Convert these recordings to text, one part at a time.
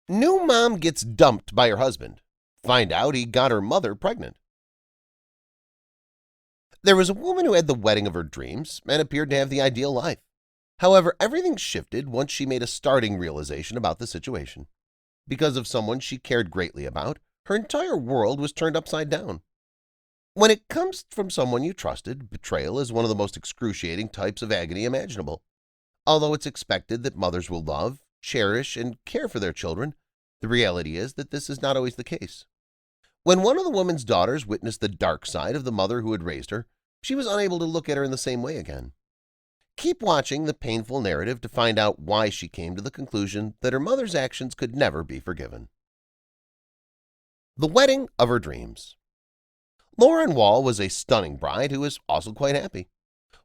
New mom gets dumped by her husband. Find out he got her mother pregnant. There was a woman who had the wedding of her dreams and appeared to have the ideal life. However, everything shifted once she made a startling realization about the situation. Because of someone she cared greatly about, her entire world was turned upside down. When it comes from someone you trusted, betrayal is one of the most excruciating types of agony imaginable. Although it's expected that mothers will love, cherish, and care for their children, the reality is that this is not always the case. When one of the woman's daughters witnessed the dark side of the mother who had raised her, she was unable to look at her in the same way again. Keep watching the painful narrative to find out why she came to the conclusion that her mother's actions could never be forgiven. The wedding of her dreams. Lauren Wall was a stunning bride who was also quite happy.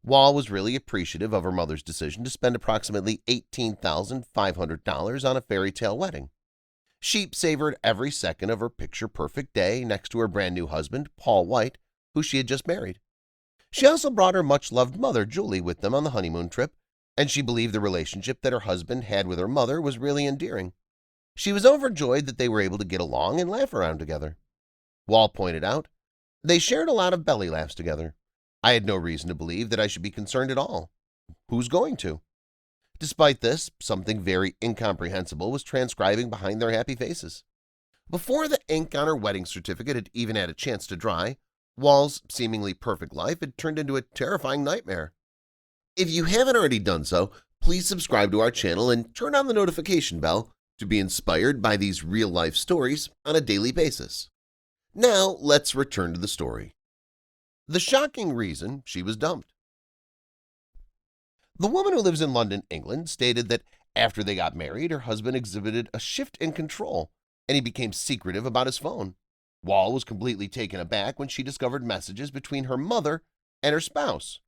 Wall was really appreciative of her mother's decision to spend approximately $18,500 on a fairy tale wedding. She savored every second of her picture-perfect day next to her brand-new husband, Paul White, who she had just married. She also brought her much-loved mother, Julie, with them on the honeymoon trip, and she believed the relationship that her husband had with her mother was really endearing. She was overjoyed that they were able to get along and laugh around together. Wall pointed out, "They shared a lot of belly laughs together. I had no reason to believe that I should be concerned at all. Who's going to?" Despite this, something very incomprehensible was transcribing behind their happy faces. Before the ink on her wedding certificate had even had a chance to dry, Wall's seemingly perfect life had turned into a terrifying nightmare. If you haven't already done so, please subscribe to our channel and turn on the notification bell to be inspired by these real-life stories on a daily basis. Now, let's return to the story. The shocking reason she was dumped. The woman who lives in London, England, stated that after they got married, her husband exhibited a shift in control, and he became secretive about his phone. Wall was completely taken aback when she discovered messages between her mother and her spouse.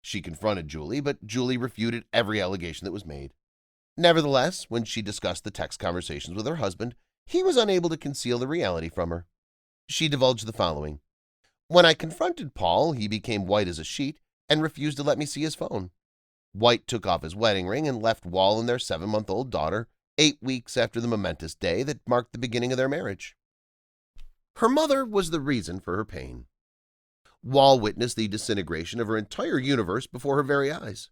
She confronted Julie, but Julie refuted every allegation that was made. Nevertheless, when she discussed the text conversations with her husband, he was unable to conceal the reality from her. She divulged the following. "When I confronted Paul, he became white as a sheet and refused to let me see his phone. White took off his wedding ring and left Wall and their 7-month-old daughter 8 weeks after the momentous day that marked the beginning of their marriage." Her mother was the reason for her pain. Wall witnessed the disintegration of her entire universe before her very eyes.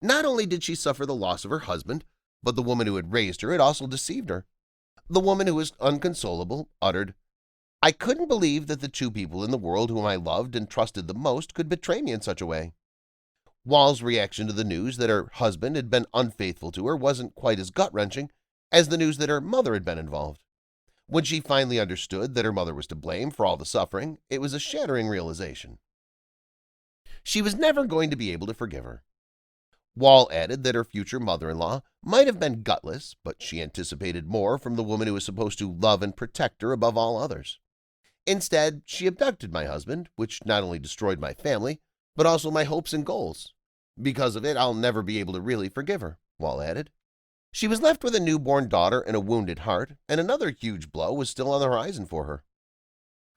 Not only did she suffer the loss of her husband, but the woman who had raised her had also deceived her. The woman, who was unconsolable, uttered, "I couldn't believe that the two people in the world whom I loved and trusted the most could betray me in such a way." Wall's reaction to the news that her husband had been unfaithful to her wasn't quite as gut-wrenching as the news that her mother had been involved. When she finally understood that her mother was to blame for all the suffering, it was a shattering realization. She was never going to be able to forgive her. Wall added that her future mother-in-law might have been gutless, but she anticipated more from the woman who was supposed to love and protect her above all others. "Instead, she abducted my husband, which not only destroyed my family, but also my hopes and goals. Because of it, I'll never be able to really forgive her," Wall added. She was left with a newborn daughter and a wounded heart, and another huge blow was still on the horizon for her.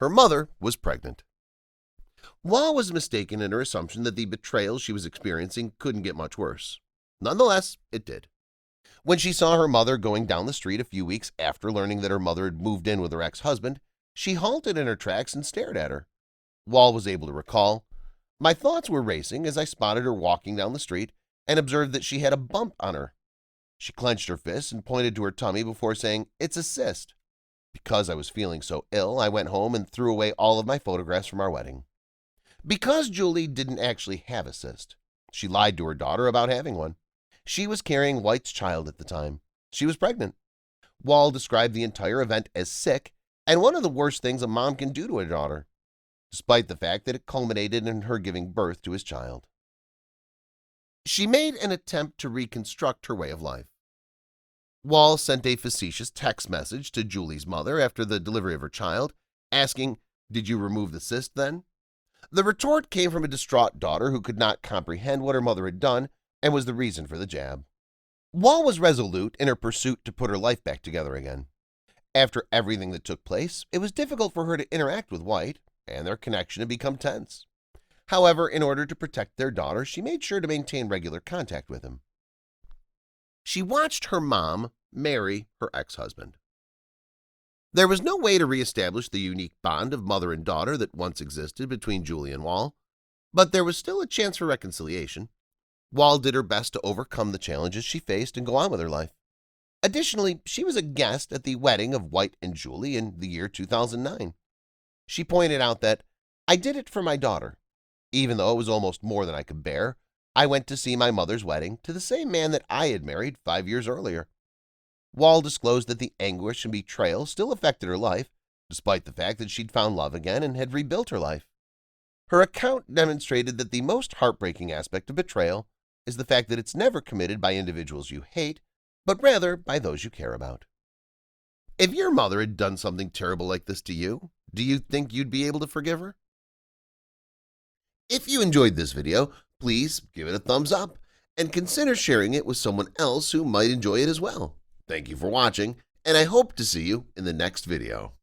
Her mother was pregnant. Wall was mistaken in her assumption that the betrayal she was experiencing couldn't get much worse. Nonetheless, it did. When she saw her mother going down the street a few weeks after learning that her mother had moved in with her ex-husband, she halted in her tracks and stared at her. Wall was able to recall, "My thoughts were racing as I spotted her walking down the street and observed that she had a bump on her. She clenched her fists and pointed to her tummy before saying, 'It's a cyst.' Because I was feeling so ill, I went home and threw away all of my photographs from our wedding." Because Julie didn't actually have a cyst, she lied to her daughter about having one. She was carrying White's child at the time. She was pregnant. Wall described the entire event as sick and one of the worst things a mom can do to a daughter, despite the fact that it culminated in her giving birth to his child. She made an attempt to reconstruct her way of life. Wall sent a facetious text message to Julie's mother after the delivery of her child, asking, "Did you remove the cyst then?" The retort came from a distraught daughter who could not comprehend what her mother had done and was the reason for the jab. Wall was resolute in her pursuit to put her life back together again. After everything that took place, it was difficult for her to interact with White, and their connection had become tense. However, in order to protect their daughter, she made sure to maintain regular contact with him. She watched her mom marry her ex-husband. There was no way to reestablish the unique bond of mother and daughter that once existed between Julie and Wall, but there was still a chance for reconciliation. Wall did her best to overcome the challenges she faced and go on with her life. Additionally, she was a guest at the wedding of White and Julie in the year 2009. She pointed out that, "I did it for my daughter. Even though it was almost more than I could bear, I went to see my mother's wedding to the same man that I had married 5 years earlier." Wall disclosed that the anguish and betrayal still affected her life, despite the fact that she'd found love again and had rebuilt her life. Her account demonstrated that the most heartbreaking aspect of betrayal is the fact that it's never committed by individuals you hate, but rather by those you care about. If your mother had done something terrible like this to you, do you think you'd be able to forgive her? If you enjoyed this video, please give it a thumbs up and consider sharing it with someone else who might enjoy it as well. Thank you for watching, and I hope to see you in the next video.